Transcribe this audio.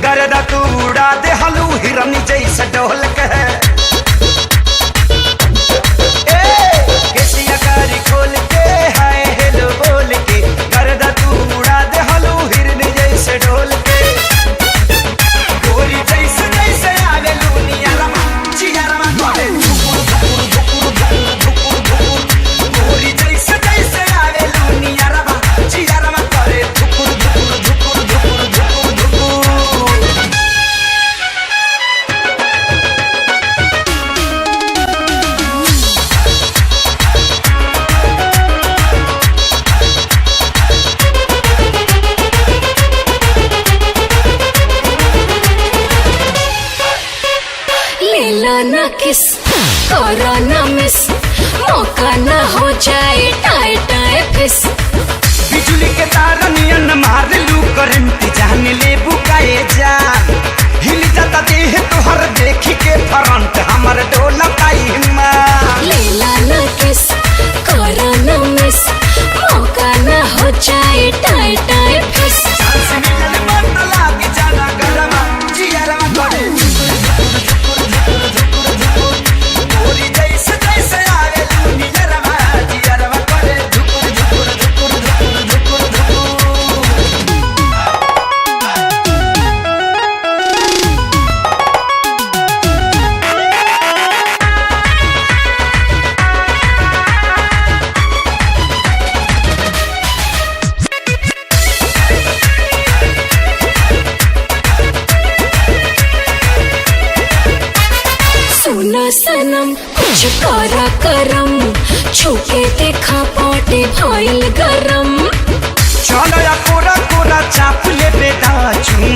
गर्दा तू उड़ा दे हलू हिरन जैसा ढोल कह केसिया कारी खोल के हाय हेलो बोल के गर्दा तू उड़ा दे हलू हिरन जैसे ढोल के गोरी जैसे जैसे आवे लूनिया रमा चिया रमा करे गोरी जैसे जैसे आवे लूनिया रमा चिया रमा करे लेला ना किस करो ना मिस मौका ना हो जाए टाए टाए फिस बिजली के तार नियन मार लू करंट जान ले बुकाए जान हिल जाता देह तोहर देखी के फ्रंट हमर डोलकाई मां लेला ना किस करो ना मिस मौका ना हो जाए टाए टाए फिस मिलन मत लाग जाना गरमा जियरमा करे गोरी जैसे जैसे आवे लूनिया रमा जियरमा करे धुकुर धुकुर धुकुर धुकुर धुकुर धुकुर सुना सनम कुछ करा करम छुके देखा पाटे भाईल गरम चलो या कोरा कोरा चाप ले बेटा चुम